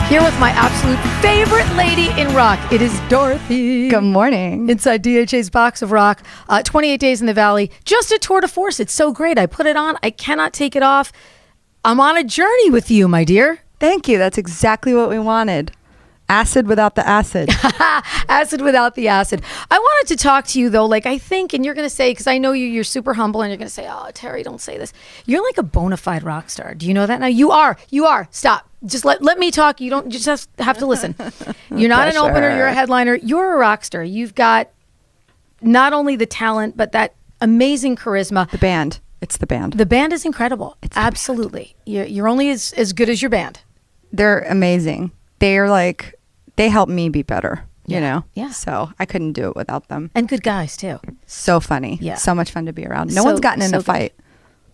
Here with my absolute favorite lady in rock. It is Dorothy. Good morning. Inside DHA's Box of Rock. 28 Days in the Valley. Just a tour de force. It's so great. I put it on. I cannot take it off. I'm on a journey with you, my dear. Thank you. That's exactly what we wanted. Acid without the acid. Acid without the acid. I wanted to talk to you, though, like I think, and you're going to say, because I know you're super humble, and you're going to say, oh, Terrie, don't say this. You're like a bona fide rock star. Do you know that now? You are. Stop. Just let me talk. You don't just have to listen. You're not an opener. You're a headliner. You're a rock star. You've got not only the talent, but that amazing charisma. The band. It's the band. The band is incredible. It's absolutely. You're only as good as your band. They're amazing. They're like, they help me be better, you know? Yeah. So I couldn't do it without them. And good guys, too. So funny. Yeah. So much fun to be around. No one's gotten in a fight. Good.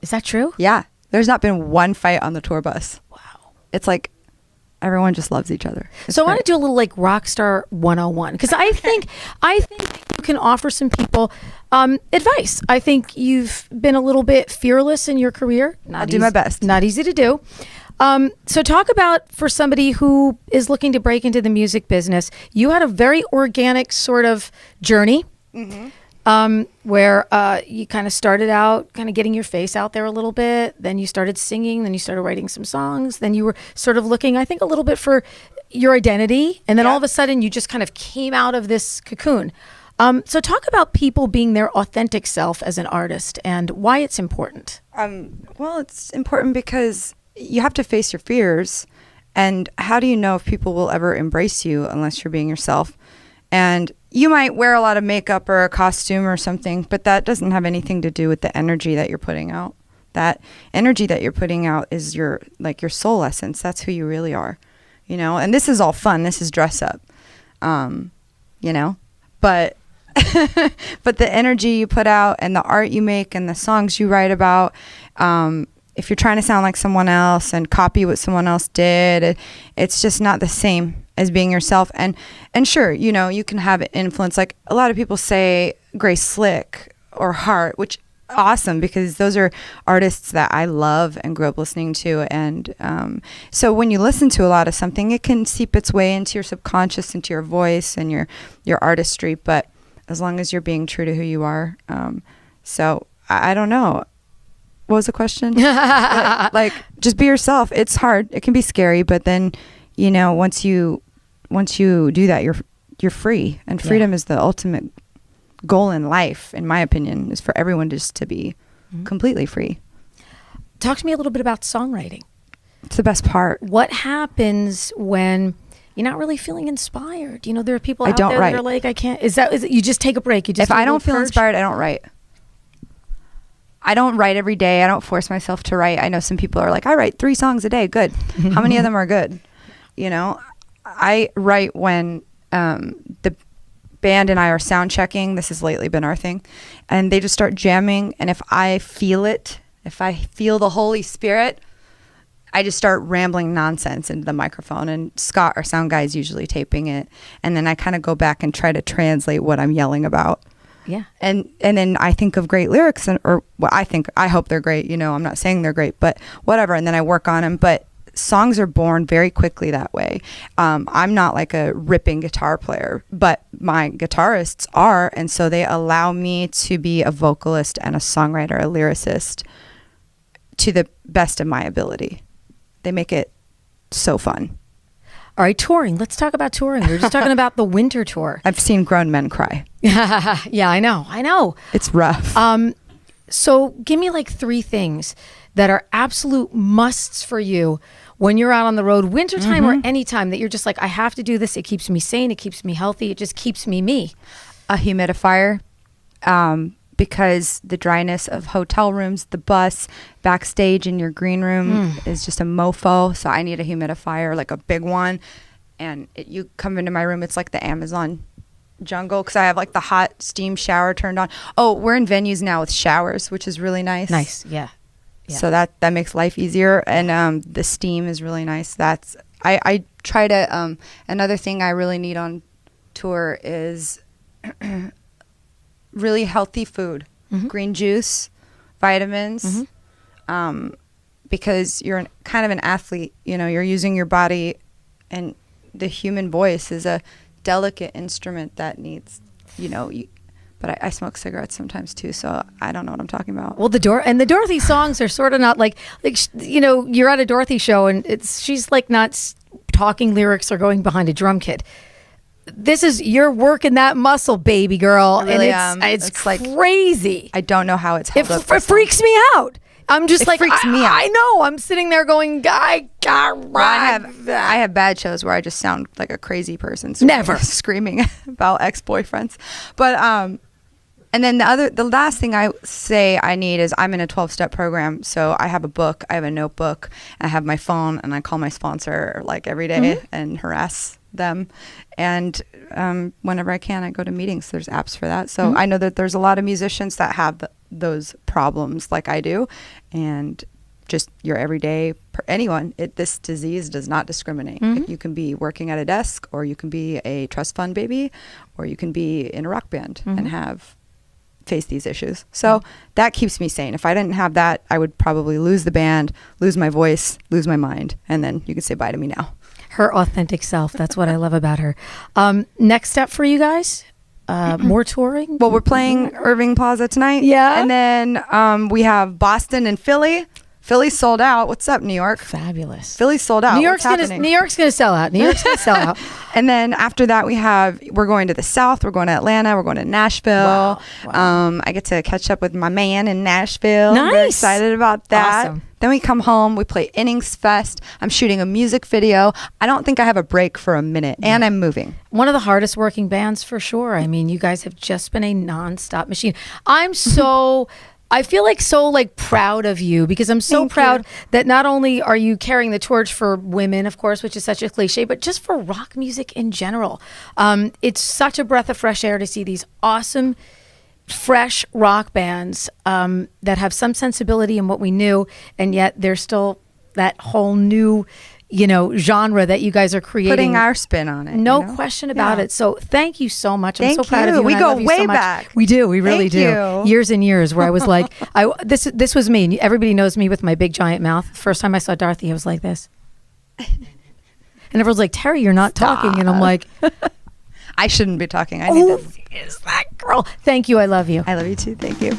Is that true? Yeah. There's not been one fight on the tour bus. Wow. It's like everyone just loves each other. So I want to do a little like Rockstar 101 because I think you can offer some people advice. I think you've been a little bit fearless in your career. I'll do my best. Not easy to do. So talk about for somebody who is looking to break into the music business, you had a very organic sort of journey where you kind of started out kind of getting your face out there a little bit. Then you started singing. Then you started writing some songs. Then you were sort of looking, I think, a little bit for your identity. And then all of a sudden you just kind of came out of this cocoon. So talk about people being their authentic self as an artist and why it's important. Well, it's important because you have to face your fears, and how do you know if people will ever embrace you unless you're being yourself? And you might wear a lot of makeup or a costume or something, but that doesn't have anything to do with the energy that you're putting out. That energy that you're putting out is your soul essence. That's who you really are, you know? And this is all fun. This is dress up, you know? But but the energy you put out and the art you make and the songs you write about, if you're trying to sound like someone else and copy what someone else did, it's just not the same as being yourself. And sure, you know, you can have influence. Like a lot of people say Grace Slick or Heart, which awesome, because those are artists that I love and grew up listening to. And so when you listen to a lot of something, it can seep its way into your subconscious, into your voice and your artistry. But as long as you're being true to who you are. So I don't know. What was the question? like just be yourself. It's hard. It can be scary, but then, you know, once you do that, you're free. And freedom is the ultimate goal in life, in my opinion, is for everyone just to be completely free. Talk to me a little bit about songwriting. It's the best part. What happens when you're not really feeling inspired? You know, there are people out there that are like, I can't. Is it you just take a break? You just if I don't feel inspired, I don't write. I don't write every day. I don't force myself to write. I know some people are like, I write 3 songs a day. Good. How many of them are good? You know, I write when the band and I are sound checking. This has lately been our thing. And they just start jamming. And if I feel it, if I feel the Holy Spirit, I just start rambling nonsense into the microphone. And Scott, our sound guy, is usually taping it. And then I kind of go back and try to translate what I'm yelling about. Yeah. And then I think of great lyrics I hope they're great. You know, I'm not saying they're great, but whatever. And then I work on them. But songs are born very quickly that way. I'm not like a ripping guitar player, but my guitarists are. And so they allow me to be a vocalist and a songwriter, a lyricist to the best of my ability. They make it so fun. All right, touring. Let's talk about touring. We were just talking about the winter tour. I've seen grown men cry. Yeah, I know. It's rough. So give me like 3 things that are absolute musts for you when you're out on the road, wintertime or anytime, that you're just like, I have to do this. It keeps me sane. It keeps me healthy. It just keeps me me. A humidifier. Because the dryness of hotel rooms, the bus, backstage in your green room is just a mofo. So I need a humidifier, like a big one. And you come into my room, it's like the Amazon jungle, because I have like the hot steam shower turned on. Oh, we're in venues now with showers, which is really nice. Nice, yeah. So that makes life easier. And the steam is really nice. I try to, another thing I really need on tour is really healthy food, green juice, vitamins, because you're kind of an athlete, you know, you're using your body And the human voice is a delicate instrument that needs, but I smoke cigarettes sometimes too, so I don't know what I'm talking about. Well, the Dorothy songs are sort of not like you're at a Dorothy show and she's like not talking lyrics or going behind a drum kit. This is, you're working that muscle, baby girl, really and it's Like, crazy. I don't know how it's held up. It freaks me out. I'm just It freaks me out. I know. I'm sitting there going, I have bad shows where I just sound like a crazy person. Never Screaming about ex-boyfriends. But and then the last thing I say I need is, I'm in a 12-step program, so I have a book, I have a notebook, I have my phone, and I call my sponsor like every day and harass them. And whenever I can, I go to meetings. There's apps for that. So I know that there's a lot of musicians that have those problems like I do, and just your everyday anyone. This disease does not discriminate. You can be working at a desk, or you can be a trust fund baby, or you can be in a rock band and face these issues. So that keeps me sane. If I didn't have that, I would probably lose the band, lose my voice, lose my mind, and then you can say bye to me now. Her authentic self. That's what I love about her. Next step for you guys? More touring? Well, we're playing Irving Plaza tonight. Yeah. And then we have Boston and Philly. Philly's sold out. What's up, New York? Fabulous. Philly's sold out. New York's gonna sell out. New York's gonna sell out. And then after that, we're going to the South. We're going to Atlanta. We're going to Nashville. Wow. I get to catch up with my man in Nashville. Nice. Very excited about that. Awesome. Then we come home. We play Innings Fest. I'm shooting a music video. I don't think I have a break for a minute, and I'm moving. One of the hardest working bands for sure. I mean, you guys have just been a nonstop machine. I feel like so proud of you, because I'm so proud that not only are you carrying the torch for women, of course, which is such a cliche, but just for rock music in general. It's such a breath of fresh air to see these awesome, fresh rock bands that have some sensibility in what we knew, and yet there's still that whole new genre that you guys are creating. Putting our spin on it. No question about it. So thank you so much. I'm so proud of you. We and I go love you way so much. back. We do. We really do. Thank you. Years and years where I was like, this was me. Everybody knows me with my big giant mouth. First time I saw Dorothy, I was like this. And everyone's like, Terrie, you're not talking. And I'm like, I shouldn't be talking. I need this. Is that girl? Thank you. I love you. I love you too. Thank you.